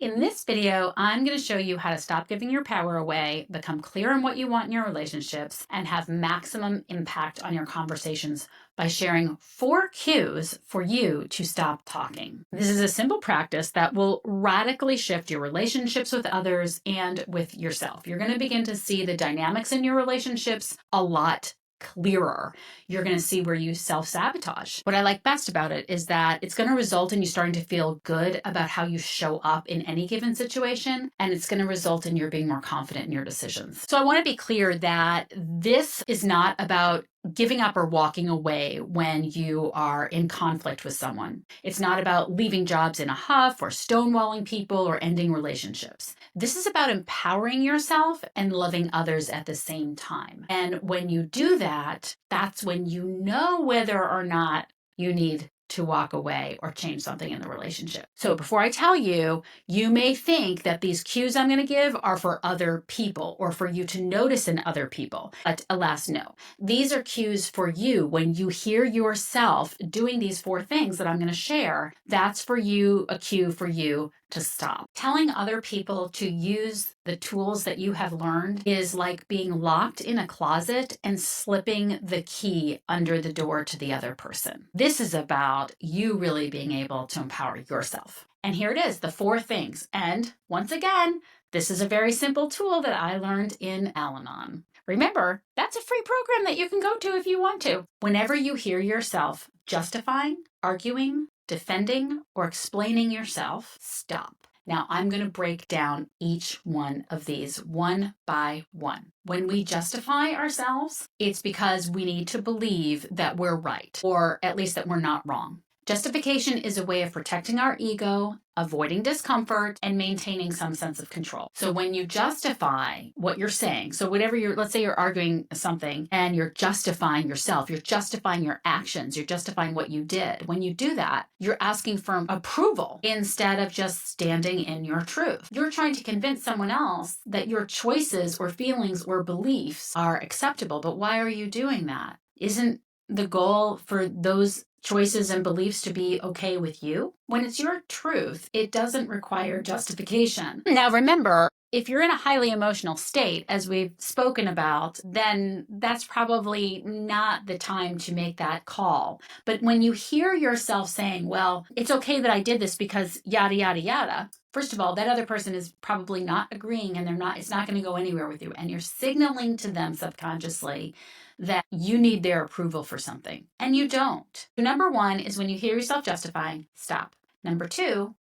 In this video, I'm going to show you how to stop giving your power away, become clear on what you want in your relationships, and have maximum impact on your conversations by sharing 4 cues for you to stop talking. This is a simple practice that will radically shift your relationships with others and with yourself. You're going to begin to see the dynamics in your relationships a lot clearer. You're going to see where you self-sabotage. What I like best about it is that it's going to result in you starting to feel good about how you show up in any given situation, and it's going to result in you being more confident in your decisions. So I want to be clear that this is not about giving up or walking away when you are in conflict with someone. It's not about leaving jobs in a huff or stonewalling people or ending relationships. This is about empowering yourself and loving others at the same time. And when you do that, that's when you know whether or not you need to walk away or change something in the relationship. So before I tell you, you may think that these cues I'm going to give are for other people or for you to notice in other people. But alas, no. These are cues for you. When you hear yourself doing these 4 things that I'm going to share, that's for you, a cue for you to stop. Telling other people to use the tools that you have learned is like being locked in a closet and slipping the key under the door to the other person. This is about you really being able to empower yourself. And here it is, the 4 things. And once again, this is a very simple tool that I learned in Al-Anon. Remember, that's a free program that you can go to if you want to. Whenever you hear yourself justifying, arguing, defending, or explaining yourself, stop. Now, I'm going to break down each one of these one by one. When we justify ourselves, it's because we need to believe that we're right, or at least that we're not wrong. Justification is a way of protecting our ego, avoiding discomfort, and maintaining some sense of control. So when you justify what you're saying, so whatever let's say you're arguing something and you're justifying yourself, you're justifying your actions, you're justifying what you did. When you do that, you're asking for approval instead of just standing in your truth. You're trying to convince someone else that your choices or feelings or beliefs are acceptable. But why are you doing that? Isn't the goal for those choices and beliefs to be okay with you? When it's your truth, it doesn't require justification. Now, remember, if you're in a highly emotional state, as we've spoken about, then that's probably not the time to make that call. But when you hear yourself saying, well, it's okay that I did this because yada, yada, yada, first of all, that other person is probably not agreeing and it's not going to go anywhere with you. And you're signaling to them subconsciously that you need their approval for something, and you don't. Number 1 is when you hear yourself justifying, stop. Number 2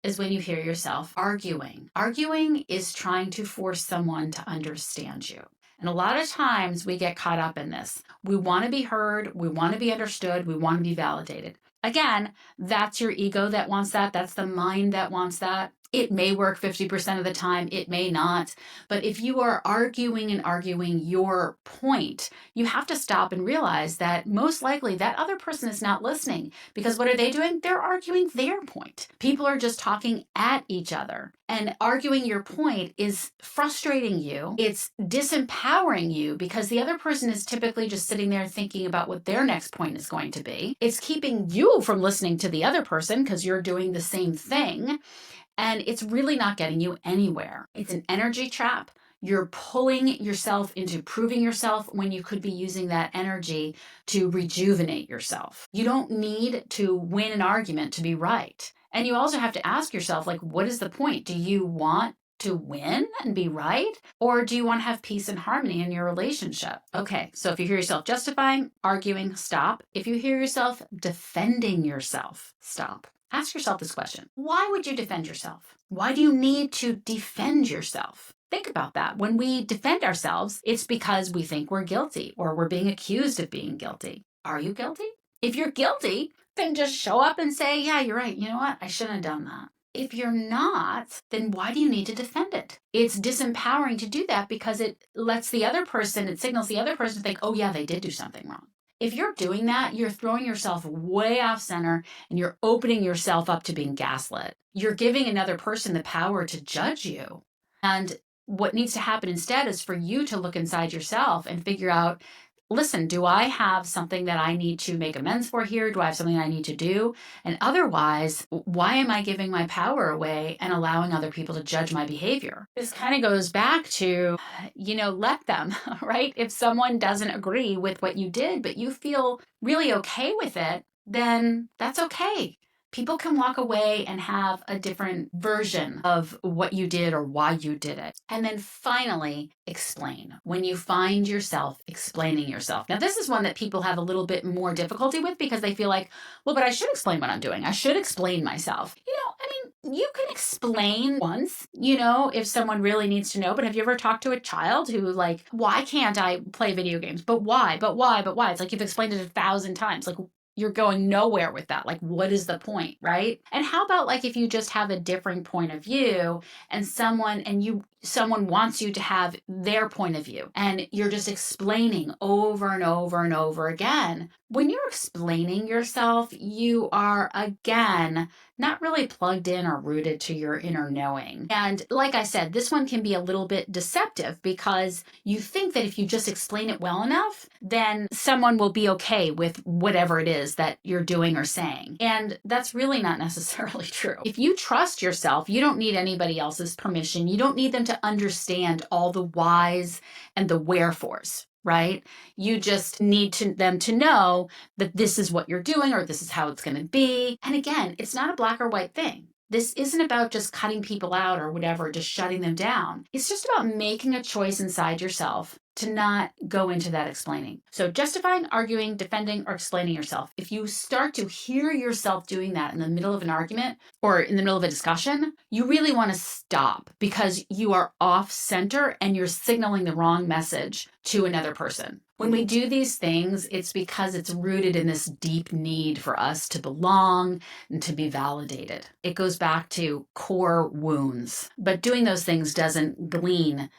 is when you hear yourself arguing. Arguing is trying to force someone to understand you. And a lot of times we get caught up in this. We want to be heard, we want to be understood, we want to be validated. Again, that's your ego that wants that. That's the mind that wants that. It may work 50% of the time, it may not. But if you are arguing and arguing your point, you have to stop and realize that most likely that other person is not listening. Because what are they doing? They're arguing their point. People are just talking at each other. And arguing your point is frustrating you. It's disempowering you because the other person is typically just sitting there thinking about what their next point is going to be. It's keeping you from listening to the other person because you're doing the same thing. And it's really not getting you anywhere. It's an energy trap. You're pulling yourself into proving yourself when you could be using that energy to rejuvenate yourself. You don't need to win an argument to be right. And you also have to ask yourself, like, what is the point? Do you want to win and be right? Or do you want to have peace and harmony in your relationship? Okay, so if you hear yourself justifying, arguing, stop. If you hear yourself defending yourself, stop. Ask yourself this question. Why would you defend yourself? Why do you need to defend yourself? Think about that. When we defend ourselves, it's because we think we're guilty or we're being accused of being guilty. Are you guilty? If you're guilty, then just show up and say, yeah, you're right. You know what? I shouldn't have done that. If you're not, then why do you need to defend it? It's disempowering to do that because it lets the other person, it signals the other person to think, oh yeah, they did do something wrong. If you're doing that, you're throwing yourself way off center and you're opening yourself up to being gaslit. You're giving another person the power to judge you. And what needs to happen instead is for you to look inside yourself and figure out, listen, do I have something that I need to make amends for here? Do I have something I need to do? And otherwise, why am I giving my power away and allowing other people to judge my behavior? This kind of goes back to, let them, right? If someone doesn't agree with what you did, but you feel really okay with it, then that's okay. People can walk away and have a different version of what you did or why you did it. And then finally, explain. When you find yourself explaining yourself. Now, this is one that people have a little bit more difficulty with because they feel like, well, but I should explain what I'm doing. I should explain myself. You can explain once, if someone really needs to know. But have you ever talked to a child who like, why can't I play video games? But why? But why? But why? It's like you've explained it 1,000 times. Like, you're going nowhere with that. Like, what is the point, right? And how about like if you just have a different point of view and someone wants you to have their point of view and you're just explaining over and over and over again. When you're explaining yourself, you are again not really plugged in or rooted to your inner knowing. And like I said, this one can be a little bit deceptive because you think that if you just explain it well enough, then someone will be okay with whatever it is that you're doing or saying. And that's really not necessarily true. If you trust yourself, you don't need anybody else's permission. You don't need them to understand all the whys and the wherefores, right? You just need them to know that this is what you're doing or this is how it's going to be. And again, it's not a black or white thing. This isn't about just cutting people out or whatever, just shutting them down. It's just about making a choice inside yourself to not go into that explaining. So justifying, arguing, defending, or explaining yourself. If you start to hear yourself doing that in the middle of an argument or in the middle of a discussion, you really want to stop because you are off center and you're signaling the wrong message to another person. When we do these things, it's because it's rooted in this deep need for us to belong and to be validated. It goes back to core wounds. But doing those things doesn't glean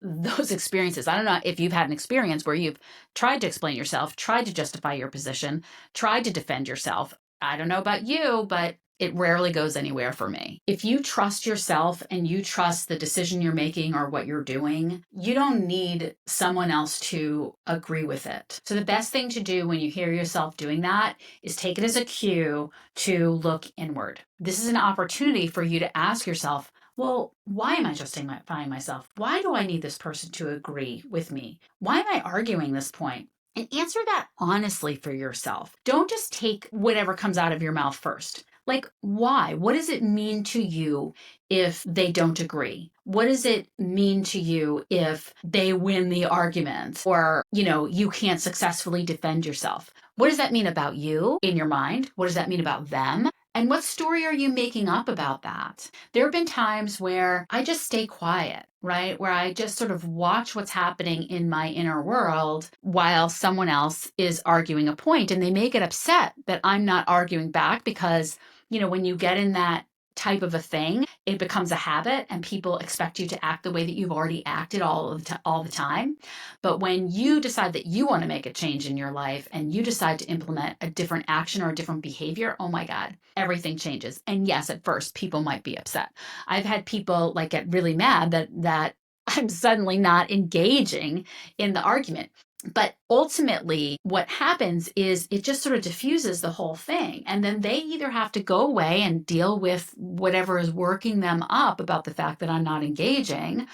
those experiences. I don't know if you've had an experience where you've tried to explain yourself, tried to justify your position, tried to defend yourself. I don't know about you, but it rarely goes anywhere for me. If you trust yourself and you trust the decision you're making or what you're doing, you don't need someone else to agree with it. So the best thing to do when you hear yourself doing that is take it as a cue to look inward. This is an opportunity for you to ask yourself, well, why am I justifying myself? Why do I need this person to agree with me? Why am I arguing this point? And answer that honestly for yourself. Don't just take whatever comes out of your mouth first. Like, why? What does it mean to you if they don't agree? What does it mean to you if they win the argument or, you can't successfully defend yourself? What does that mean about you in your mind? What does that mean about them? And what story are you making up about that? There have been times where I just stay quiet, right? Where I just sort of watch what's happening in my inner world while someone else is arguing a point, and they may get upset that I'm not arguing back because, when you get in that type of a thing, it becomes a habit and people expect you to act the way that you've already acted all the time. But when you decide that you want to make a change in your life and you decide to implement a different action or a different behavior, oh my God, everything changes. And yes, at first people might be upset. I've had people get really mad that I'm suddenly not engaging in the argument. But ultimately, what happens is it just sort of diffuses the whole thing. And then they either have to go away and deal with whatever is working them up about the fact that I'm not engaging,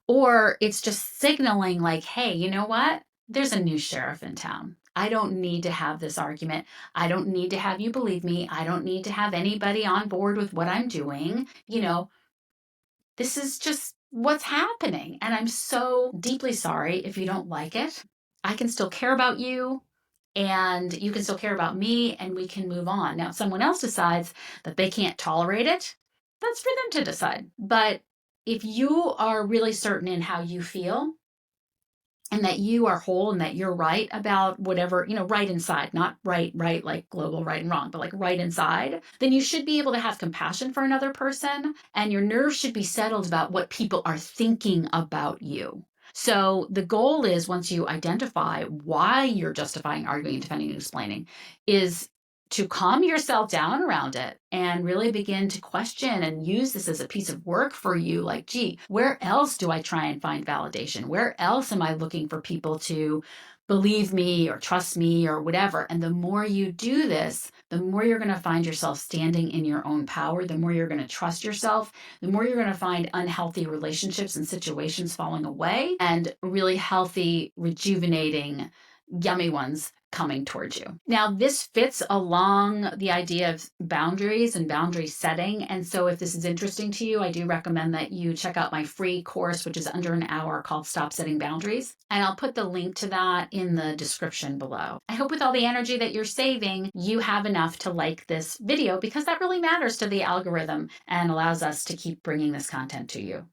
or it's just signaling like, hey, you know what? There's a new sheriff in town. I don't need to have this argument. I don't need to have you believe me. I don't need to have anybody on board with what I'm doing. This is just what's happening. And I'm so deeply sorry if you don't like it. I can still care about you and you can still care about me and we can move on. Now, if someone else decides that they can't tolerate it, that's for them to decide. But if you are really certain in how you feel and that you are whole and that you're right about whatever, right inside, not right like global right and wrong, but like right inside, then you should be able to have compassion for another person and your nerves should be settled about what people are thinking about you. So the goal is, once you identify why you're justifying, arguing, defending, and explaining, is to calm yourself down around it and really begin to question and use this as a piece of work for you. Like, gee, where else do I try and find validation? Where else am I looking for people to believe me or trust me or whatever. And the more you do this, the more you're going to find yourself standing in your own power, the more you're going to trust yourself, the more you're going to find unhealthy relationships and situations falling away and really healthy, rejuvenating, yummy ones coming towards you. Now, this fits along the idea of boundaries and boundary setting. And so if this is interesting to you, I do recommend that you check out my free course, which is under an hour, called Stop Setting Boundaries. And I'll put the link to that in the description below. I hope with all the energy that you're saving, you have enough to like this video, because that really matters to the algorithm and allows us to keep bringing this content to you.